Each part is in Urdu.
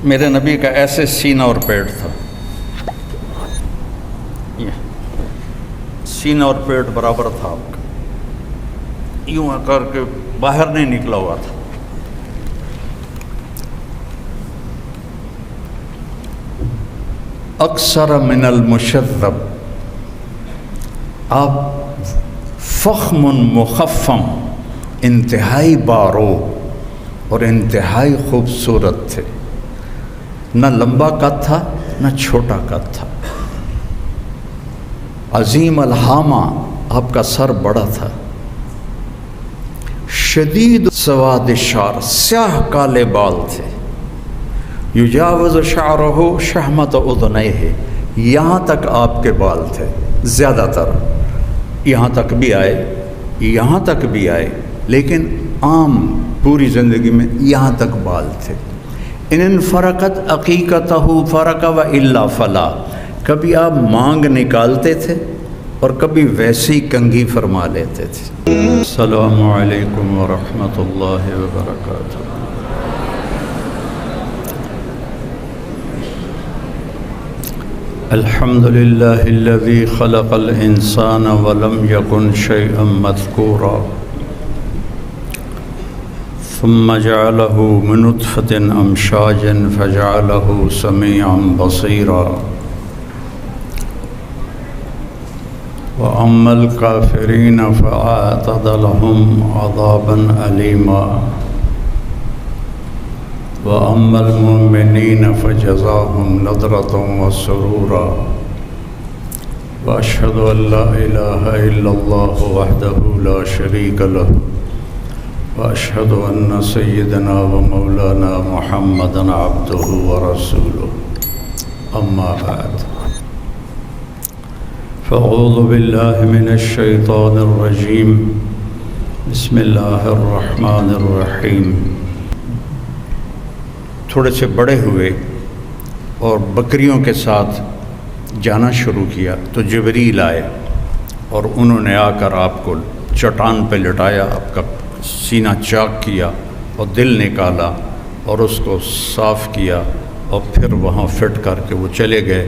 میرے نبی کا ایسے سینہ اور پیٹ تھا، یہ سینہ اور پیٹ برابر تھا آپ کا، یوں کر کے باہر نہیں نکلا ہوا تھا۔ اکثر من المشذب، آپ فخم مخفم، انتہائی بارو اور انتہائی خوبصورت تھے، نہ لمبا قد تھا نہ چھوٹا قد تھا، عظیم الحامہ، آپ کا سر بڑا تھا، شدید سواد شعر، سیاہ کالے بال تھے، یجاوز شعرہ شحمت اذنیہ، یہاں تک آپ کے بال تھے، زیادہ تر یہاں تک بھی آئے، یہاں تک بھی آئے، لیکن عام پوری زندگی میں یہاں تک بال تھے۔ ان فرقت عقیقتہ فرق و الا فلا، کبھی آپ مانگ نکالتے تھے اور کبھی ویسی کنگھی فرما لیتے تھے۔ السلام علیکم ورحمۃ اللہ وبرکاتہ۔ الحمد للہ الذی خلق الانسان ولم یکن شیئا مذکورا ثم جعله من نطفة امشاج فجعله سمیعا بصیرا واما الکافرین فاعتد لهم عذابا علیما واما المؤمنین فجزاهم نضرة وسرورا واشهد ان لا اله الا الله وحده لا شریک له واشهد ان سیدنا ومولانا محمدا عبده ورسوله اما بعد فاعوذ باللہ من الشیطان الرجیم بسم اللہ الرحمن الرحیم۔ تھوڑے سے بڑے ہوئے اور بکریوں کے ساتھ جانا شروع کیا تو جبریل آئے اور انہوں نے آ کر آپ کو چٹان پہ لٹایا، آپ کا سینہ چاک کیا اور دل نکالا اور اس کو صاف کیا اور پھر وہاں فٹ کر کے وہ چلے گئے۔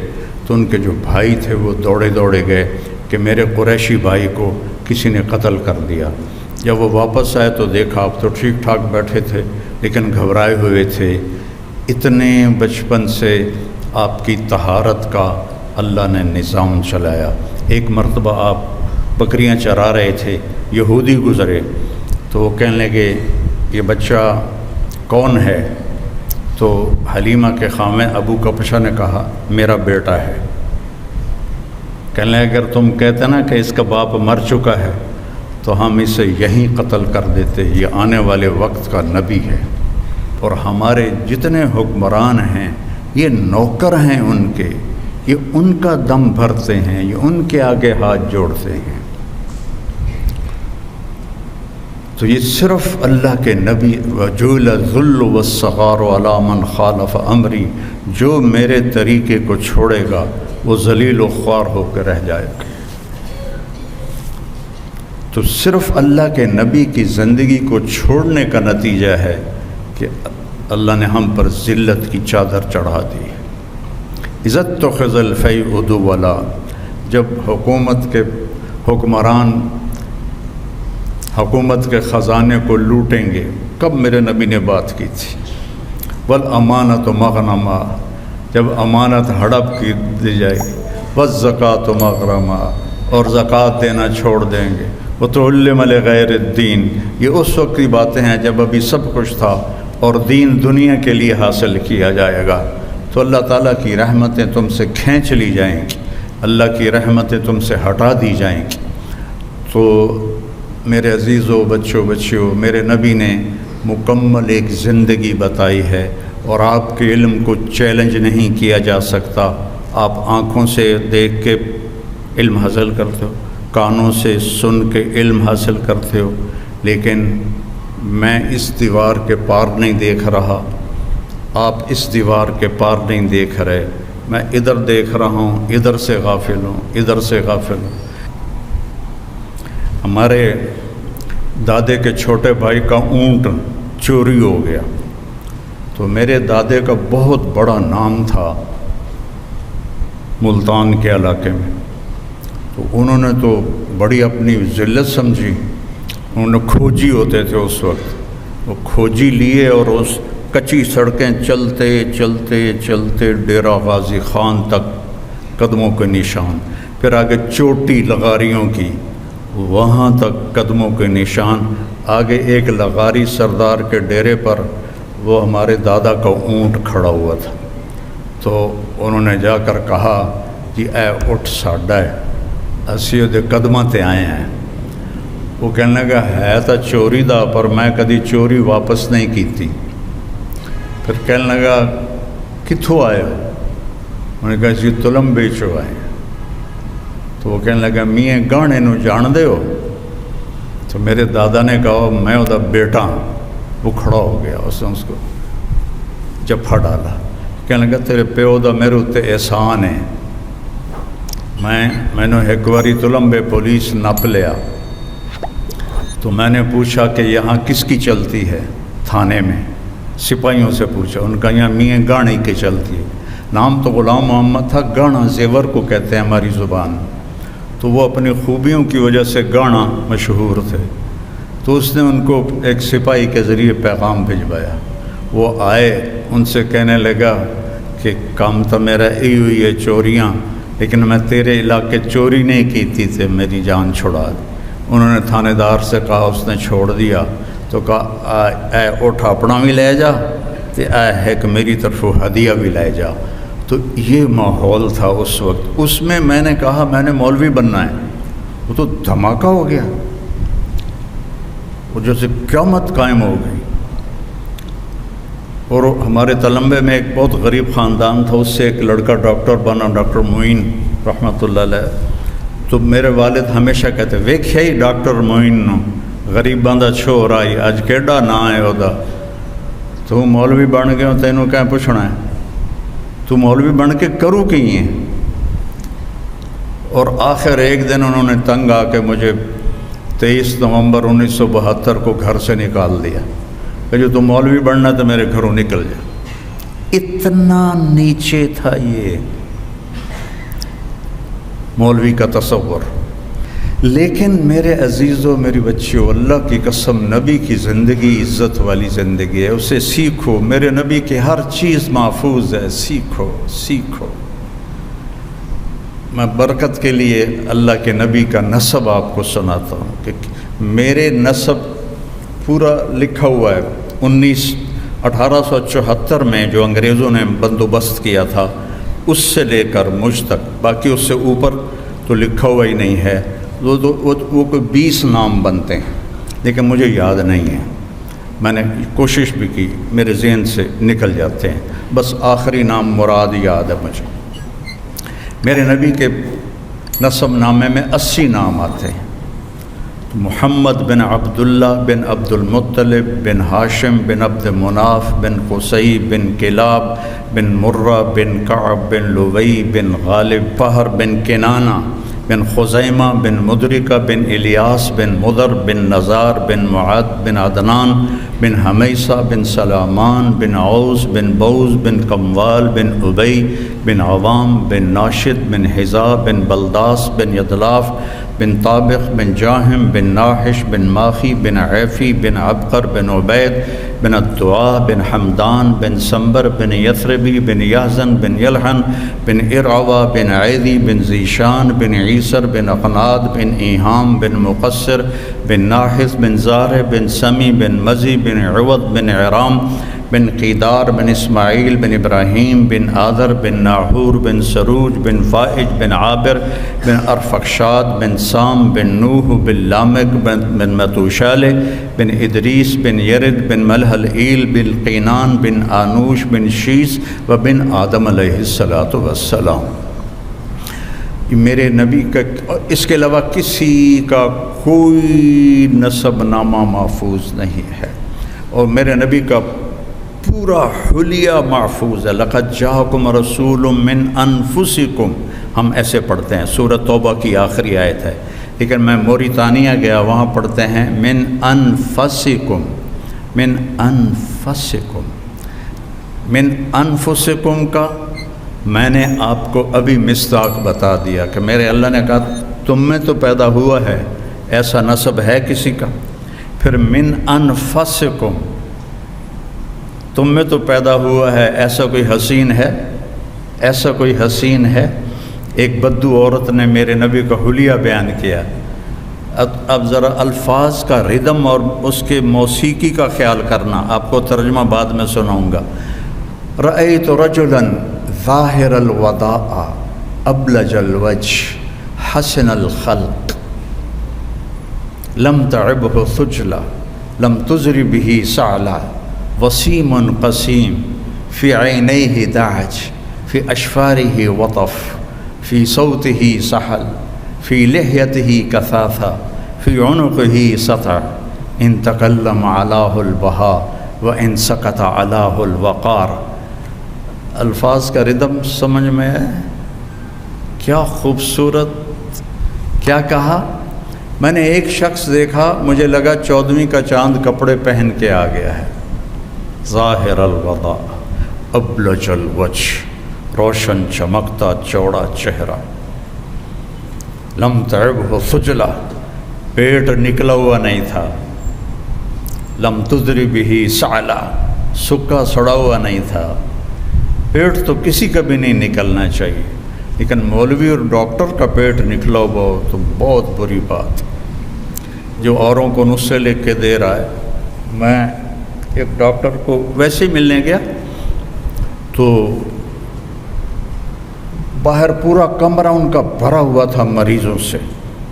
تو ان کے جو بھائی تھے وہ دوڑے دوڑے گئے کہ میرے قریشی بھائی کو کسی نے قتل کر دیا۔ جب وہ واپس آئے تو دیکھا آپ تو ٹھیک ٹھاک بیٹھے تھے لیکن گھبرائے ہوئے تھے، اتنے بچپن سے آپ کی طہارت کا اللہ نے نظام چلایا۔ ایک مرتبہ آپ بکریاں چرا رہے تھے، یہودی گزرے تو وہ کہنے لگے یہ بچہ کون ہے؟ تو حلیمہ کے خامے ابو کپشا نے کہا میرا بیٹا ہے۔ کہنے لگے اگر تم کہتے نا کہ اس کا باپ مر چکا ہے تو ہم اسے یہیں قتل کر دیتے، یہ آنے والے وقت کا نبی ہے، اور ہمارے جتنے حکمران ہیں یہ نوکر ہیں ان کے، یہ ان کا دم بھرتے ہیں، یہ ان کے آگے ہاتھ جوڑتے ہیں۔ تو یہ صرف اللہ کے نبی وجعل الذل والصغار علی من خالف امری، جو میرے طریقے کو چھوڑے گا وہ ذلیل و خوار ہو کے رہ جائے گا۔ تو صرف اللہ کے نبی کی زندگی کو چھوڑنے کا نتیجہ ہے کہ اللہ نے ہم پر ذلت کی چادر چڑھا دی۔ اذا اتخذ الفیء عدولا، جب حکومت کے حکمران حکومت کے خزانے کو لوٹیں گے، کب میرے نبی نے بات کی تھی، والامانۃ مغنما، جب امانت ہڑپ کی دی جائے گی، والزکوٰۃ مغرما، اور زکوٰۃ دینا چھوڑ دیں گے، وتعلم لغیر الدین، یہ اس وقت کی باتیں ہیں جب ابھی سب کچھ تھا اور دین دنیا کے لیے حاصل کیا جائے گا، تو اللہ تعالیٰ کی رحمتیں تم سے کھینچ لی جائیں گی، اللہ کی رحمتیں تم سے ہٹا دی جائیں گی۔ تو میرے عزیزوں، بچوں بچیوں، میرے نبی نے مکمل ایک زندگی بتائی ہے، اور آپ کے علم کو چیلنج نہیں کیا جا سکتا۔ آپ آنکھوں سے دیکھ کے علم حاصل کرتے ہو، کانوں سے سن کے علم حاصل کرتے ہو، لیکن میں اس دیوار کے پار نہیں دیکھ رہا، آپ اس دیوار کے پار نہیں دیکھ رہے، میں ادھر دیکھ رہا ہوں، ادھر سے غافل ہوں، ادھر سے غافل ہوں۔ ہمارے دادے کے چھوٹے بھائی کا اونٹ چوری ہو گیا تو میرے دادے کا بہت بڑا نام تھا ملتان کے علاقے میں، تو انہوں نے تو بڑی اپنی ذلت سمجھی، انہوں نے کھوجی ہوتے تھے اس وقت، وہ کھوجی لیے اور اس کچی سڑکیں چلتے چلتے چلتے ڈیرہ غازی خان تک قدموں کے نشان، پھر آگے چوٹی لغاریوں کی وہاں تک قدموں کے نشان، آگے ایک لغاری سردار کے ڈیرے پر وہ ہمارے دادا کا اونٹ کھڑا ہوا تھا، تو انہوں نے جا کر کہا کہ اے اٹھ ساڈا ہے اسی دے قدماں تے آئے ہیں۔ وہ کہنے لگا ہے تو چوری دا پر میں کدی چوری واپس نہیں کیتی۔ پھر کہنے لگا کتھوں آئے ہو؟ انہوں نے کہا جی تلم بیچو آئے۔ تو وہ کہنے لگا میاں گانے نو جان دے ہو؟ تو میرے دادا نے کہا میں وہ دا بیٹا ہوں۔ وہ کھڑا ہو گیا، اس نے اس کو جفا ڈالا، کہنے لگا تیرے پیو دا میرے اتنے احسان ہے، میں نے ایک باری تلمبے پولیس نپ لیا، تو میں نے پوچھا کہ یہاں کس کی چلتی ہے تھانے میں، سپاہیوں سے پوچھا، ان کا یہاں میاں گانے کی چلتی ہے، نام تو غلام محمد تھا، گانا زیور کو کہتے ہیں ہماری زبان، تو وہ اپنی خوبیوں کی وجہ سے گانا مشہور تھے، تو اس نے ان کو ایک سپاہی کے ذریعے پیغام بھجوایا، وہ آئے، ان سے کہنے لگا کہ کام تو میرا یہی ہوئی ہے چوریاں، لیکن میں تیرے علاقے چوری نہیں کی تھی، میری جان چھڑا دی۔ انہوں نے تھانے دار سے کہا، اس نے چھوڑ دیا، تو کہا اے اٹھ اپنا بھی لے جا، تے اے ایک میری طرف ہدیہ بھی لے جا۔ تو یہ ماحول تھا اس وقت، اس میں میں نے کہا میں نے مولوی بننا ہے، وہ تو دھماکہ ہو گیا، وہ جیسے قیامت قائم ہو گئی۔ اور ہمارے تلمبے میں ایک بہت غریب خاندان تھا، اس سے ایک لڑکا ڈاکٹر بنا، ڈاکٹر معین رحمۃ اللہ علیہ، تو میرے والد ہمیشہ کہتے ویکھیا ہی ڈاکٹر معین نو غریباں دا چھوڑ آئی، اج کیڈا نا ہے وہ، تو مولوی بن گیا، تینوں کیا پوچھنا ہے، تو مولوی بن کے کروں کی ہے؟ اور آخر ایک دن انہوں نے تنگ آ کے مجھے 23 نومبر 1972 کو گھر سے نکال دیا کہ جو تم مولوی بننا تو میرے گھروں نکل جا۔ اتنا نیچے تھا یہ مولوی کا تصور۔ لیکن میرے عزیزوں، میری بچیوں، اللہ کی قسم، نبی کی زندگی عزت والی زندگی ہے، اسے سیکھو، میرے نبی کی ہر چیز محفوظ ہے، سیکھو سیکھو۔ میں برکت کے لیے اللہ کے نبی کا نسب آپ کو سناتا ہوں کہ میرے نسب پورا لکھا ہوا ہے 1874 میں جو انگریزوں نے بندوبست کیا تھا اس سے لے کر مجھ تک، باقی اس سے اوپر تو لکھا ہوا ہی نہیں ہے، وہ کوئی 20 نام بنتے ہیں لیکن مجھے یاد نہیں ہے، میں نے کوشش بھی کی، میرے ذہن سے نکل جاتے ہیں، بس آخری نام مراد یاد ہے مجھے۔ میرے نبی کے نسب نامے میں 80 نام آتے ہیں، محمد بن عبداللہ بن عبد المطلب بن ہاشم بن عبد مناف بن قصی بن کلاب بن مرہ بن کعب بن لوی بن غالب فہر بن کنانہ بن خزیمہ بن مدرکہ بن الیاس بن مدر بن نزار بن معد بن عدنان بن حمیسہ بن سلامان بن عوز بن بوز بن کموال بن ابی بن عوام بن ناشد بن حذا بن بلداس بن یدلاف بن طابق بن جاہم بن ناحش بن ماخی بن عیفی بن عبقر بن عبید بن الدعاء بن حمدان بن سنبر بن یثربی بن یحزن بن یلحن بن ارعوا بن عیدی بن زیشان بن عیسر بن اقناد بن ایہام بن مقصر بن ناحث بن زارع بن سمی بن مزی بن عوض بن عرام بن قیدار بن اسماعیل بن ابراہیم بن آذر بن ناحور بن سروج بن فائج بن عابر بن ارفخشاد بن سام بن نوح بن لامک بن متوشالہ بن ادریس بن یرد بن ملحلئیل بن قینان بن آنوش بن شیس و بن آدم علیہ السلام۔ میرے نبی کا اس کے علاوہ کسی کا کوئی نسب نامہ محفوظ نہیں ہے، اور میرے نبی کا پورا حلیہ محفوظ ہے۔ لقد جاءکم رسول من انفسکم، ہم ایسے پڑھتے ہیں، سورۃ توبہ کی آخری آیت ہے، لیکن میں موریتانیہ گیا، وہاں پڑھتے ہیں من انفسکم، من انفسکم، من انفسکم کا میں نے آپ کو ابھی مصداق بتا دیا کہ میرے اللہ نے کہا تم میں تو پیدا ہوا ہے، ایسا نسب ہے کسی کا؟ پھر من انفسکم، تم میں تو پیدا ہوا ہے، ایسا کوئی حسین ہے؟ ایسا کوئی حسین ہے؟ ایک بدو عورت نے میرے نبی کا حلیہ بیان کیا۔ اب ذرا الفاظ کا ردم اور اس کے موسیقی کا خیال کرنا، آپ کو ترجمہ بعد میں سناؤں گا۔ رأیت رجلا ظاہر الوداع ابلج الوجه حسن الخلق لم تعبه ثجلا لم تزر به سعلا وسیم قسیم فی عینیہ دعج فی اشفارہ وطف فی صوتہ سحل فی لحیتہ کثاثہ فی عنقہ سطع ان تکلم علاہ البہا و ان سکت علاہ الوقار۔ الفاظ کا ردم سمجھ میں ہے؟ کیا خوبصورت، کیا کہا؟ میں نے ایک شخص دیکھا، مجھے لگا 14ویں کا چاند کپڑے پہن کے آ گیا ہے۔ ظاہر الوداع ابلج الوجه، روشن چمکتا چوڑا چہرہ، لم تعبہ ثجلا، پیٹ نکلا ہوا نہیں تھا، لم تضر بہ سعلا، سکا سڑا ہوا نہیں تھا۔ پیٹ تو کسی کا بھی نہیں نکلنا چاہیے، لیکن مولوی اور ڈاکٹر کا پیٹ نکلا ہوا ہو تو بہت بری بات۔ جو اوروں کو نسخے لکھ کے دے رہا ہے، میں ایک ڈاکٹر کو ویسے ہی ملنے گیا تو باہر پورا کمرہ ان کا بھرا ہوا تھا مریضوں سے،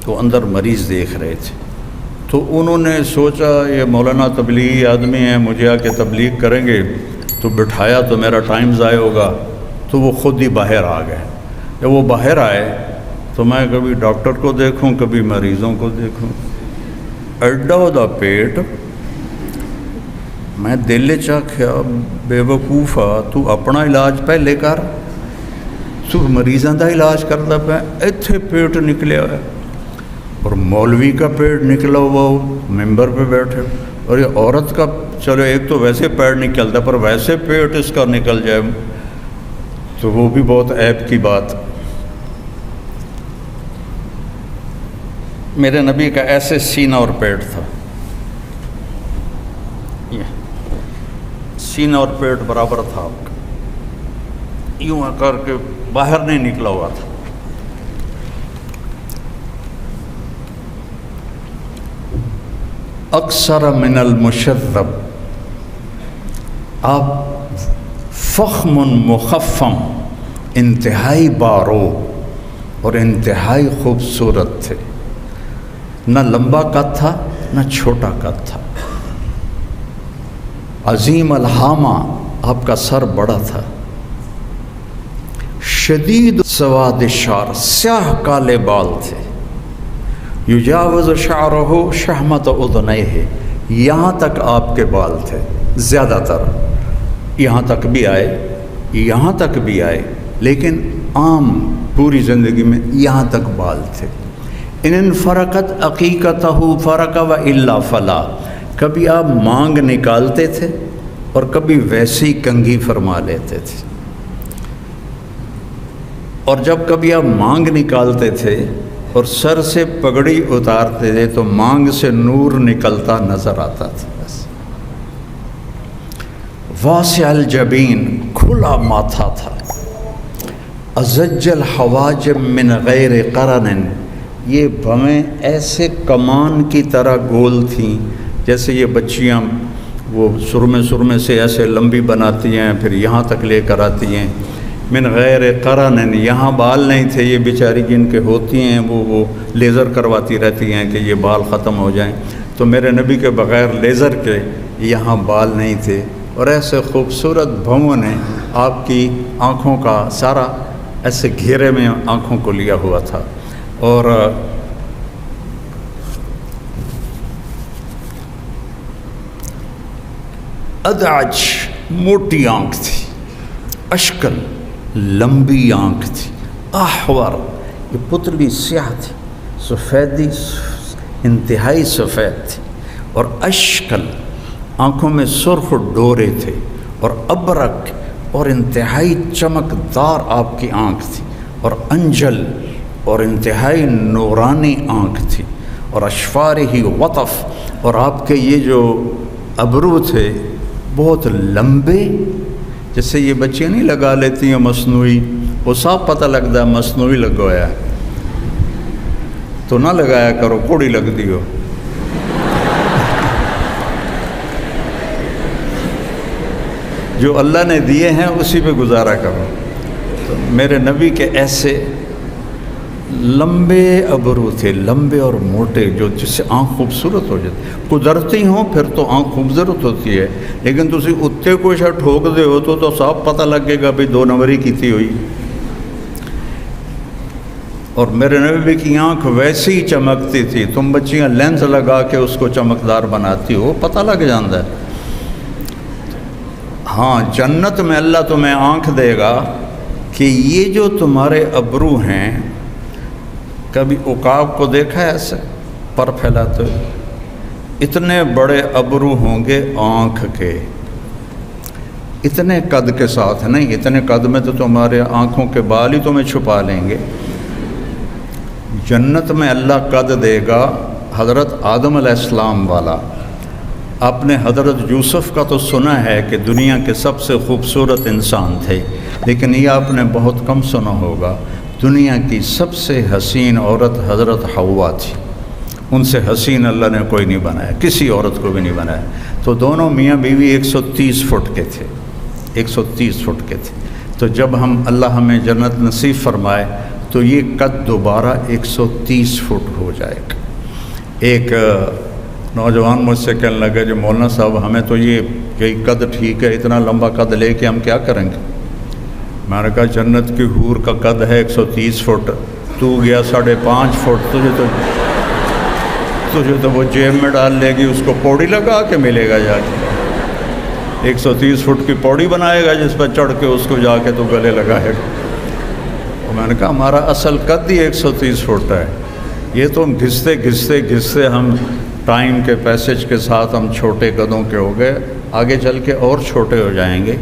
تو اندر مریض دیکھ رہے تھے، تو انہوں نے سوچا یہ مولانا تبلیغی آدمی ہیں، مجھے آ کے تبلیغ کریں گے، تو بٹھایا تو میرا ٹائم ضائع ہوگا، تو وہ خود ہی باہر آ گئے۔ جب وہ باہر آئے تو میں کبھی ڈاکٹر کو دیکھوں کبھی مریضوں کو دیکھوں، ایڈا دا پیٹ، میں دل چاکھیا بے وقوفا تو اپنا علاج پہلے کر، تو مریضاں دا علاج کردا پیا، ایتھے پیٹ نکلیا ہے، اور مولوی کا پیٹ نکلا ہوا ہو ممبر پہ بیٹھے، اور یہ عورت کا چلو ایک تو ویسے پیٹ نکلتا پر ویسے پیٹ اس کا نکل جائے تو وہ بھی بہت عیب کی بات۔ میرے نبی کا ایسے سینہ اور پیٹ تھا، سینہ اور پیٹ برابر تھا آپ کا، یوں کر کے باہر نہیں نکلا ہوا تھا۔ اکثر من المشذب، آپ فخم مخفم، انتہائی بارو اور انتہائی خوبصورت تھے، نہ لمبا قد تھا نہ چھوٹا قد تھا، عظیم الحامہ، آپ کا سر بڑا تھا، شدید سواد شعر، سیاہ کالے بال تھے، یجاوز شعرہ شحمت اذنیہ، یہاں تک آپ کے بال تھے، زیادہ تر یہاں تک بھی آئے، یہاں تک بھی آئے، لیکن عام پوری زندگی میں یہاں تک بال تھے۔ ان فرقت عقیقتہ فرق و الا فلا، کبھی آپ مانگ نکالتے تھے اور کبھی ویسی کنگھی فرما لیتے تھے، اور جب کبھی آپ مانگ نکالتے تھے اور سر سے پگڑی اتارتے تھے تو مانگ سے نور نکلتا نظر آتا تھا۔ واسع الجبین، کھلا ماتھا تھا، ازج الحواجب من غیر قرن، یہ بھویں ایسے کمان کی طرح گول تھیں جیسے یہ بچیاں وہ سرمے سے ایسے لمبی بناتی ہیں پھر یہاں تک لے کر آتی ہیں، من غیر قرن، یہاں بال نہیں تھے، یہ بیچاری جن کے ہوتی ہیں وہ لیزر کرواتی رہتی ہیں کہ یہ بال ختم ہو جائیں، تو میرے نبی کے بغیر لیزر کے یہاں بال نہیں تھے، اور ایسے خوبصورت بھووں نے آپ کی آنکھوں کا سارا ایسے گھیرے میں آنکھوں کو لیا ہوا تھا، اور ادعج، موٹی آنکھ تھی، اشکل، لمبی آنکھ تھی، احور، یہ پتلی سیاہ تھی، سفیدی انتہائی سفید تھی، اور اشکل، آنکھوں میں سرخ ڈورے تھے، اور ابرق اور انتہائی چمکدار آپ کی آنکھ تھی، اور انجل اور انتہائی نورانی آنکھ تھی، اور اشفار ہی وطف، اور آپ کے یہ جو ابرو تھے بہت لمبے، جیسے یہ بچیاں نہیں لگا لیتی ہیں مصنوعی، وہ صاف پتہ لگتا ہے مصنوعی لگوایا تو نہ لگایا کرو، کوڑی لگتی ہو۔ جو اللہ نے دیے ہیں اسی پہ گزارا کرو۔ تو میرے نبی کے ایسے لمبے ابرو تھے، لمبے اور موٹے، جو جس سے آنکھ خوبصورت ہو جاتی۔ قدرتی ہوں پھر تو آنکھ خوبصورت ہوتی ہے، لیکن تسی اتے کوئی شاید ٹھوک دے ہو تو صاف پتہ لگے گا بھئی 2 نمبری کیتی ہوئی۔ اور میرے نبی کی آنکھ ویسے ہی چمکتی تھی، تم بچیاں لینس لگا کے اس کو چمکدار بناتی ہو، پتہ لگ جاتا ہے۔ ہاں، جنت میں اللہ تمہیں آنکھ دے گا کہ یہ جو تمہارے ابرو ہیں، کبھی عقاب کو دیکھا ہے ایسے پر پھیلاتے ہوئے؟ اتنے بڑے ابرو ہوں گے آنکھ کے، اتنے قد کے ساتھ نہیں، اتنے قد میں تو تمہارے آنکھوں کے بال ہی تمہیں چھپا لیں گے۔ جنت میں اللہ قد دے گا حضرت آدم علیہ السلام والا۔ آپ نے حضرت یوسف کا تو سنا ہے کہ دنیا کے سب سے خوبصورت انسان تھے، لیکن یہ آپ نے بہت کم سنا ہوگا، دنیا کی سب سے حسین عورت حضرت حوا تھی۔ ان سے حسین اللہ نے کوئی نہیں بنایا، کسی عورت کو بھی نہیں بنایا۔ تو دونوں میاں بیوی 130 فٹ کے تھے، 130 فٹ کے تھے۔ تو جب اللہ ہمیں جنت نصیب فرمائے تو یہ قد دوبارہ 130 فٹ ہو جائے گا۔ ایک نوجوان مجھ سے کہنے لگا جو مولانا صاحب ہمیں تو یہ قد ٹھیک ہے، اتنا لمبا قد لے کے ہم کیا کریں گے؟ میں نے کہا جنت کی حور کا قد ہے 130 فٹ، تو گیا 5.5 فٹ، تجھے تو وہ جیب میں ڈال لے گی، اس کو پوڑی لگا کے ملے گا جا کے، 130 فٹ کی پوڑی بنائے گا جس پر چڑھ کے اس کو جا کے تو گلے لگائے گا۔ اور میں نے کہا ہمارا اصل قد ہی 130 فٹ ہے، یہ تو ہم گھستے ہم ٹائم کے پیسج کے ساتھ ہم چھوٹے قدوں کے ہو گئے، آگے چل کے اور چھوٹے ہو جائیں گے۔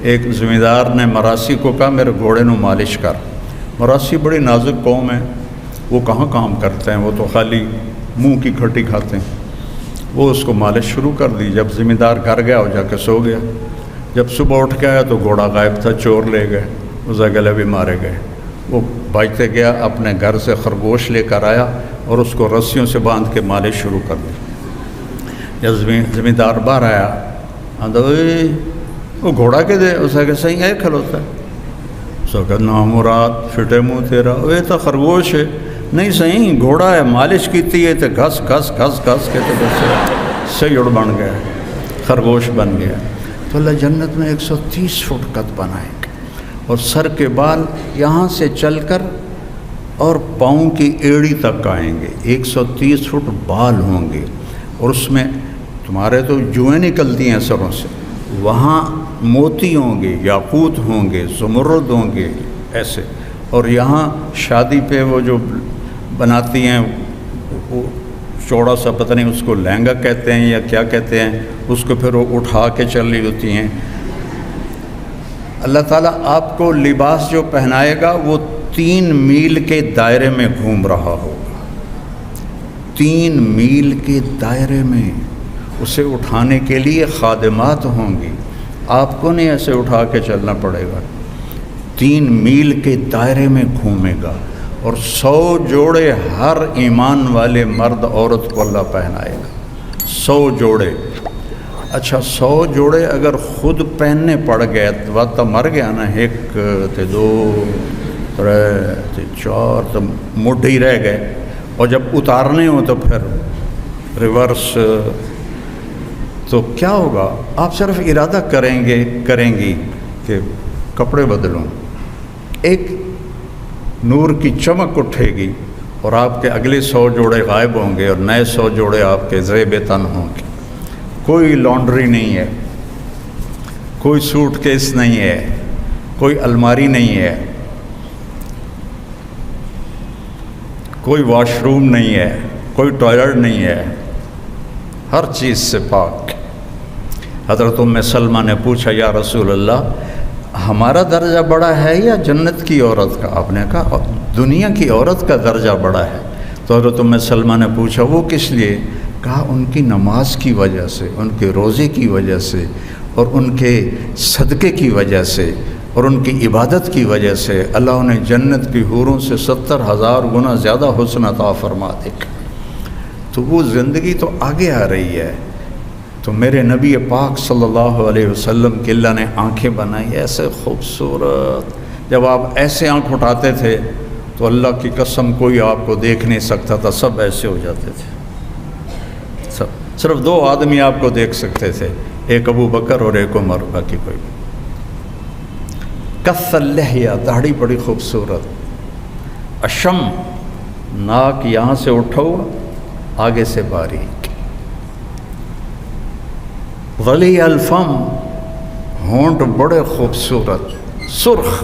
ایک زمیندار نے مراسی کو کہا میرے گھوڑے نو مالش کر۔ مراسی بڑی نازک قوم ہے، وہ کہاں کام کرتے ہیں، وہ تو خالی منہ کی کھٹی کھاتے ہیں۔ وہ اس کو مالش شروع کر دی۔ جب زمیندار گھر گیا وہ جا کے سو گیا۔ جب صبح اٹھ کے آیا تو گھوڑا غائب تھا، چور لے گئے، اسے گلے بھی مارے گئے۔ وہ بھاگتے گیا، اپنے گھر سے خرگوش لے کر آیا اور اس کو رسیوں سے باندھ کے مالش شروع کر دی۔ جب زمیندار باہر آیا، وہ گھوڑا کے دے، اسے کہ صحیح ہے کھلوتا ہے، اسے کہ نامراد فٹے منہ تیرا، وہ تو خرگوش ہے، نہیں صحیح گھوڑا ہے، مالش کیتی ہے تو گھس گھس گھس گھس کے تو صحیح اڑ بن گیا، خرگوش بن گیا۔ تو اللہ جنت میں 130 فٹ قد بنائے گا، اور سر کے بال یہاں سے چل کر اور پاؤں کی ایڑی تک آئیں گے، 130 فٹ بال ہوں گے، اور اس میں تمہارے تو جوئیں نکلتی ہیں سروں سے، وہاں موتی ہوں گے، یاقوت ہوں گے، زمرد ہوں گے ایسے، اور یہاں شادی پہ وہ جو بناتی ہیں وہ چوڑا سا پتہ نہیں اس کو لہنگا کہتے ہیں یا کیا کہتے ہیں، اس کو پھر وہ اٹھا کے چل رہی ہوتی ہیں۔ اللہ تعالیٰ آپ کو لباس جو پہنائے گا وہ 3 میل کے دائرے میں گھوم رہا ہوگا، 3 میل کے دائرے میں۔ اسے اٹھانے کے لیے خادمات ہوں گی، آپ کو نہیں ایسے اٹھا کے چلنا پڑے گا، 3 میل کے دائرے میں گھومے گا، اور 100 جوڑے ہر ایمان والے مرد عورت کو اللہ پہنائے گا، 100 جوڑے۔ اچھا 100 جوڑے اگر خود پہننے پڑ گئے تو مر گیا نا، 1 تے 2 3 تے 4 تو مڈ ہی رہ گئے، اور جب اتارنے ہوں تو پھر ریورس، تو کیا ہوگا؟ آپ صرف ارادہ کریں گی کہ کپڑے بدلوں، ایک نور کی چمک اٹھے گی اور آپ کے اگلے 100 جوڑے غائب ہوں گے اور نئے 100 جوڑے آپ کے زیب تن ہوں گے۔ کوئی لانڈری نہیں ہے، کوئی سوٹ کیس نہیں ہے، کوئی الماری نہیں ہے، کوئی واش روم نہیں ہے، کوئی ٹوائلٹ نہیں ہے، ہر چیز سے پاک۔ حضرت ام سلمہ نے پوچھا یا رسول اللہ ہمارا درجہ بڑا ہے یا جنت کی عورت کا؟ آپ نے کہا دنیا کی عورت کا درجہ بڑا ہے۔ تو حضرت ام سلمہ نے پوچھا وہ کس لیے؟ کہا ان کی نماز کی وجہ سے، ان کے روزے کی وجہ سے، اور ان کے صدقے کی وجہ سے، اور ان کی عبادت کی وجہ سے اللہ نے جنت کی حوروں سے 70,000 گنا زیادہ حسن عطا فرما دے۔ تو وہ زندگی تو آگے آ رہی ہے۔ تو میرے نبی پاک صلی اللہ علیہ وسلم کی اللہ نے آنکھیں بنائی ایسے خوبصورت، جب آپ ایسے آنکھ اٹھاتے تھے تو اللہ کی قسم کوئی آپ کو دیکھ نہیں سکتا تھا، سب ایسے ہو جاتے تھے، سب صرف 2 آدمی آپ کو دیکھ سکتے تھے، ایک ابو بکر اور ایک عمر، باقی کوئی۔ کث اللحیہ، داڑھی بڑی خوبصورت، اشم، ناک یہاں سے اٹھا ہوا آگے سے باریک، ولی الفم، ہونٹ بڑے خوبصورت، سرخ،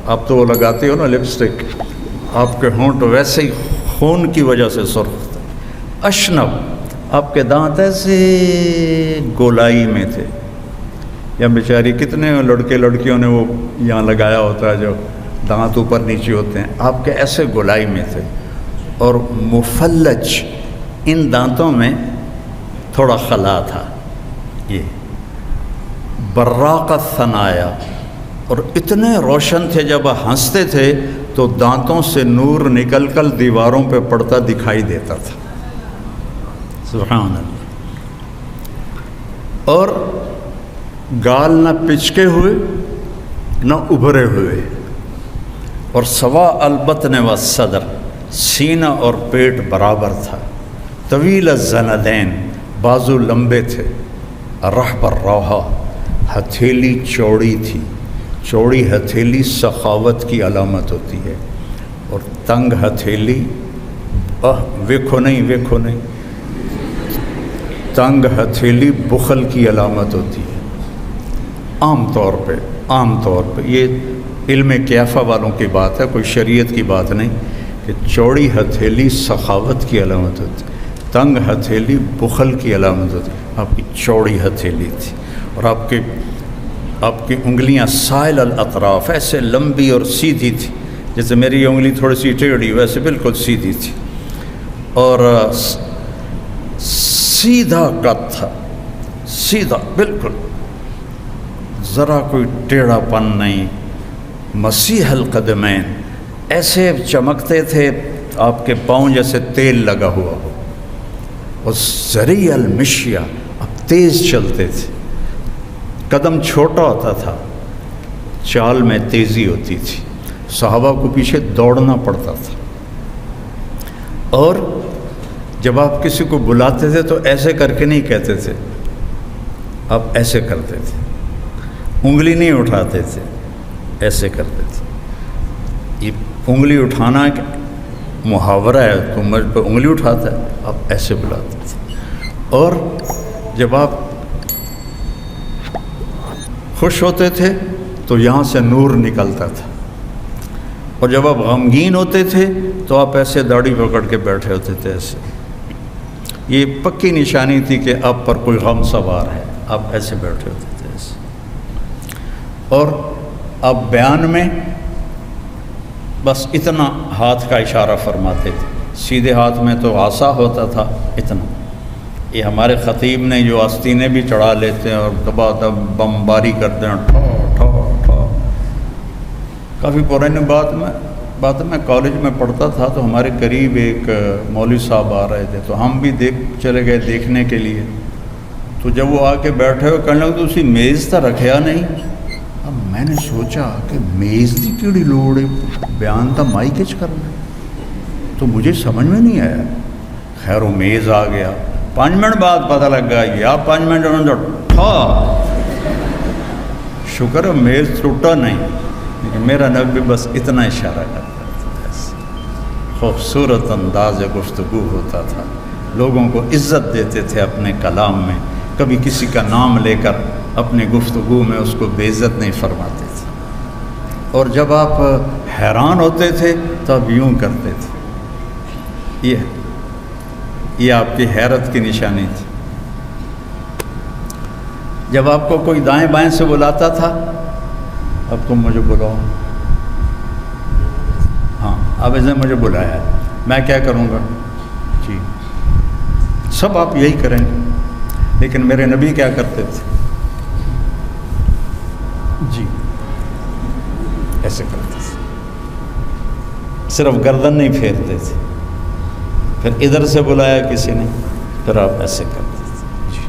آپ تو وہ لگاتے ہو نا لپسٹک، آپ کے ہونٹ ویسے ہی خون کی وجہ سے سرخ تھے، اشنب، آپ کے دانت ایسے گولائی میں تھے، یا بیچاری کتنے لڑکے لڑکیوں نے وہ یہاں لگایا ہوتا ہے جو دانت اوپر نیچے ہوتے ہیں، آپ کے ایسے گولائی میں تھے، اور مفلج، ان دانتوں میں تھوڑا خلا تھا، یہ براق الثنایا، اور اتنے روشن تھے جب ہنستے تھے تو دانتوں سے نور نکل کر دیواروں پہ پڑتا دکھائی دیتا تھا، سبحان اللہ۔ اور گال نہ پچکے ہوئے نہ ابھرے ہوئے، اور سوا البطن والصدر، سینہ اور پیٹ برابر تھا، طویل الزندین، بازو لمبے تھے، رحب الروحہ، ہتھیلی چوڑی تھی، چوڑی ہتھیلی سخاوت کی علامت ہوتی ہے، اور تنگ ہتھیلی ویکھو نہیں، تنگ ہتھیلی بخل کی علامت ہوتی ہے، عام طور پہ یہ علم کیفہ والوں کی بات ہے، کوئی شریعت کی بات نہیں، کہ چوڑی ہتھیلی سخاوت کی علامت ہوتی ہے، تنگ ہتھیلی بخل کی علامت ہوتی ہے۔ آپ کی چوڑی ہتھیلی تھی، اور آپ کی انگلیاں سائل الاطراف، ایسے لمبی اور سیدھی تھی، جیسے میری انگلی تھوڑی سی ٹیڑھی ویسے بالکل سیدھی تھی، اور سیدھا قد تھا، سیدھا بالکل، ذرا کوئی ٹیڑھا پن نہیں، مسیح القدمین، ایسے چمکتے تھے آپ کے پاؤں جیسے تیل لگا ہوا ہو، اور سریع المشیہ، اب تیز چلتے تھے، قدم چھوٹا ہوتا تھا، چال میں تیزی ہوتی تھی، صحابہ کو پیچھے دوڑنا پڑتا تھا، اور جب آپ کسی کو بلاتے تھے تو ایسے کر کے نہیں کہتے تھے، آپ ایسے کرتے تھے، انگلی نہیں اٹھاتے تھے، ایسے کرتے تھے۔ یہ انگلی اٹھانا محاورہ ہے، تو مجھ پہ انگلی اٹھاتا ہے، آپ ایسے بلاتے تھے، اور جب آپ خوش ہوتے تھے تو یہاں سے نور نکلتا تھا، اور جب آپ غمگین ہوتے تھے تو آپ ایسے داڑھی پکڑ کے بیٹھے ہوتے تھے، ایسے، یہ پکی نشانی تھی کہ آپ پر کوئی غم سوار ہے، آپ ایسے بیٹھے ہوتے تھے ایسے، اور آپ بیان میں بس اتنا ہاتھ کا اشارہ فرماتے تھے، سیدھے ہاتھ میں تو عصا ہوتا تھا اتنا، یہ ہمارے خطیب نے جو آستینیں بھی چڑھا لیتے ہیں اور دبا دب بمباری کرتے ہیں، ٹھو ٹھو ٹھو۔ کافی پرانے بات میں کالج میں پڑھتا تھا تو ہمارے قریب ایک مولوی صاحب آ رہے تھے، تو ہم بھی چلے گئے دیکھنے کے لیے، تو جب وہ آ کے بیٹھے ہوئے کہنے لگے تو اسی میز تا رکھیا نہیں۔ اب میں نے سوچا کہ میز کی کیڑی لوڑ ہے، بیان تا مائی کچ کرنا، تو مجھے سمجھ میں نہیں آیا، خیر وہ میز آ گیا، 5 منٹ بعد پتہ لگ گیا، یا 5 منٹ جو ٹھا، شکر ہے میز ٹوٹا نہیں، لیکن میرا نبی بس اتنا اشارہ کرتا تھا، خوبصورت انداز گفتگو ہوتا تھا، لوگوں کو عزت دیتے تھے اپنے کلام میں، کبھی کسی کا نام لے کر اپنی گفتگو میں اس کو بے عزت نہیں فرماتے تھے، اور جب آپ حیران ہوتے تھے تو آپ یوں کرتے تھے، یہ آپ کی حیرت کی نشانی تھی۔ جب آپ کو کوئی دائیں بائیں سے بلاتا تھا، اب تم مجھے بلاؤ، ہاں اب اس نے مجھے بلایا ہے، میں کیا کروں گا؟ جی سب آپ یہی کریں گے، لیکن میرے نبی کیا کرتے تھے؟ جی ایسے کرتے تھے، صرف گردن نہیں پھیرتے تھے، پھر ادھر سے بلایا کسی نے، پھر آپ ایسے کرتے تھے۔ جی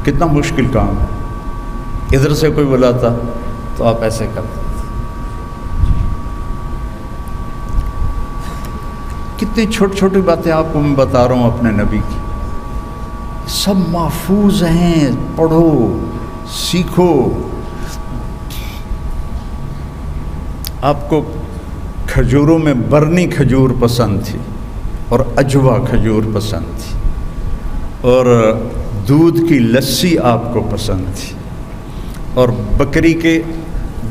کتنا مشکل کام ہے، ادھر سے کوئی بلاتا تو آپ ایسے کرتے تھے۔ کتنی چھوٹی چھوٹی باتیں آپ کو میں بتا رہا ہوں اپنے نبی کی، سب محفوظ ہیں، پڑھو سیکھو۔ آپ کو کھجوروں میں برنی کھجور پسند تھی اور اجوا کھجور پسند تھی، اور دودھ کی لسی آپ کو پسند تھی، اور بکری کے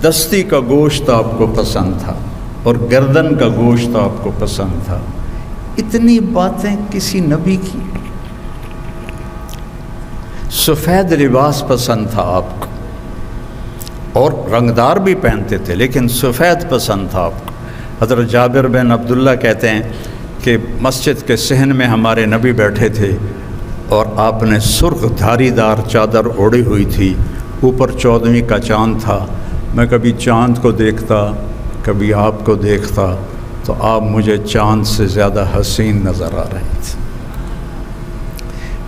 دستی کا گوشت آپ کو پسند تھا، اور گردن کا گوشت آپ کو پسند تھا۔ اتنی باتیں کسی نبی کی۔ سفید لباس پسند تھا آپ کو، اور رنگدار بھی پہنتے تھے، لیکن سفید پسند تھا آپ کو۔ حضرت جابر بن عبداللہ کہتے ہیں کہ مسجد کے صحن میں ہمارے نبی بیٹھے تھے، اور آپ نے سرخ دھاری دار چادر اوڑھی ہوئی تھی، اوپر 14ویں کا چاند تھا۔ میں کبھی چاند کو دیکھتا، کبھی آپ کو دیکھتا، تو آپ مجھے چاند سے زیادہ حسین نظر آ رہے تھے۔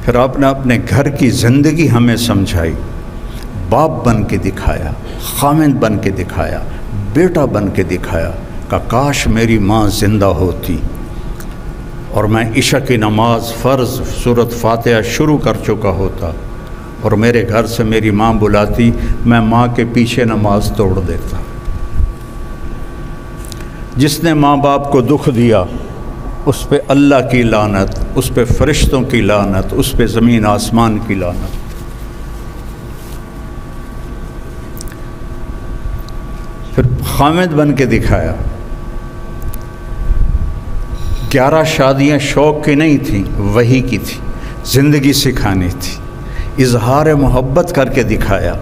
پھر آپ نے اپنے گھر کی زندگی ہمیں سمجھائی، باپ بن کے دکھایا، خامند بن کے دکھایا، بیٹا بن کے دکھایا کہ کاش میری ماں زندہ ہوتی اور میں عشاء کی نماز فرض سورۃ فاتحہ شروع کر چکا ہوتا، اور میرے گھر سے میری ماں بلاتی، میں ماں کے پیچھے نماز توڑ دیتا۔ جس نے ماں باپ کو دکھ دیا اس پہ اللہ کی لعنت، اس پہ فرشتوں کی لعنت، اس پہ زمین آسمان کی لعنت۔ پھر خامد بن کے دکھایا۔ 11 شادیاں شوق کی نہیں تھیں، وحی کی تھی، زندگی سکھانی تھی۔ اظہار محبت کر کے دکھایا۔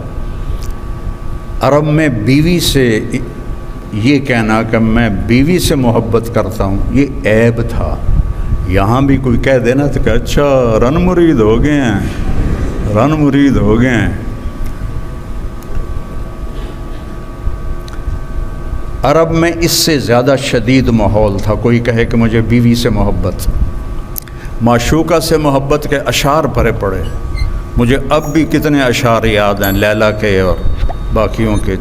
عرب میں بیوی سے یہ کہنا کہ میں بیوی سے محبت کرتا ہوں، یہ عیب تھا۔ یہاں بھی کوئی کہہ دینا تو کہ اچھا رن مرید ہو گئے ہیں، رن مرید ہو گئے ہیں۔ عرب میں اس سے زیادہ شدید ماحول تھا، کوئی کہے کہ مجھے بیوی سے محبت، معشوقہ سے محبت کے اشعار پڑے پڑے۔ مجھے اب بھی کتنے اشعار یاد ہیں لیلا کے اور باقیوں کے،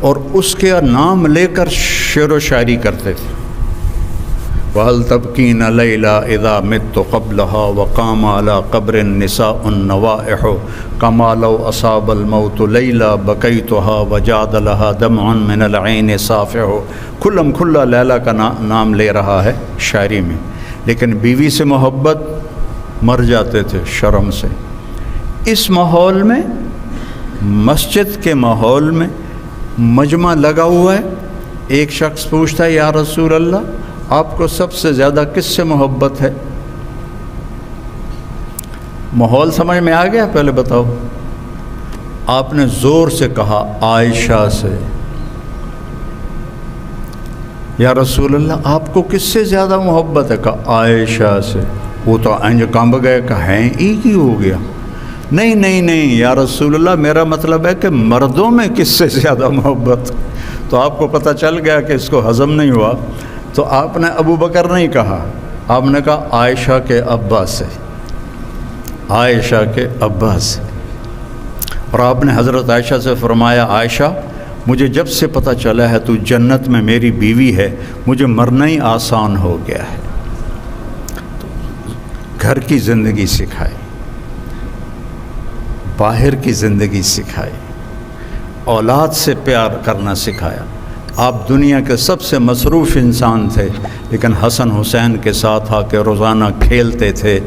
اور اس کے نام لے کر شعر و شاعری کرتے تھے۔ وَهَلْ تَبْكِينَ لَيْلَا إِذَا مِتُّ قَبْلَهَا وَقَامَ عَلَى قَبْرٍ نِسَاءٌ النَّوَائِحُ كَمَا لَوْ أَصَابَ الْمَوْتُ لَيْلَا بَكَيْتُهَا وَجَادَ لَهَا دَمْعٌ مِنَ الْعَيْنِ صَافِحُ۔ کھلم کھلا لیلا کا نام لے رہا ہے شاعری میں، لیکن بیوی سے محبت مر جاتے تھے شرم سے۔ اس ماحول میں، مسجد کے ماحول میں مجمع لگا ہوا ہے، ایک شخص پوچھتا ہے یا رسول اللہ آپ کو سب سے زیادہ کس سے محبت ہے؟ ماحول سمجھ میں آ گیا؟ پہلے بتاؤ۔ آپ نے زور سے کہا عائشہ سے۔ یا رسول اللہ آپ کو کس سے زیادہ محبت ہے؟ کہا عائشہ سے۔ وہ تو انج کانب گئے کہ ہیں ایک ہی ہو گیا۔ نہیں نہیں نہیں یا رسول اللہ میرا مطلب ہے کہ مردوں میں کس سے زیادہ محبت؟ تو آپ کو پتہ چل گیا کہ اس کو ہضم نہیں ہوا، تو آپ نے ابو بکر نہیں کہا، آپ نے کہا عائشہ کے ابا سے، عائشہ کے ابا سے۔ اور آپ نے حضرت عائشہ سے فرمایا عائشہ مجھے جب سے پتہ چلا ہے تو جنت میں میری بیوی ہے، مجھے مرنا ہی آسان ہو گیا ہے۔ گھر کی زندگی سکھائی، باہر کی زندگی سکھائی، اولاد سے پیار کرنا سکھایا۔ آپ دنیا کے سب سے مصروف انسان تھے، لیکن حسن حسین کے ساتھ آ کے روزانہ کھیلتے تھے۔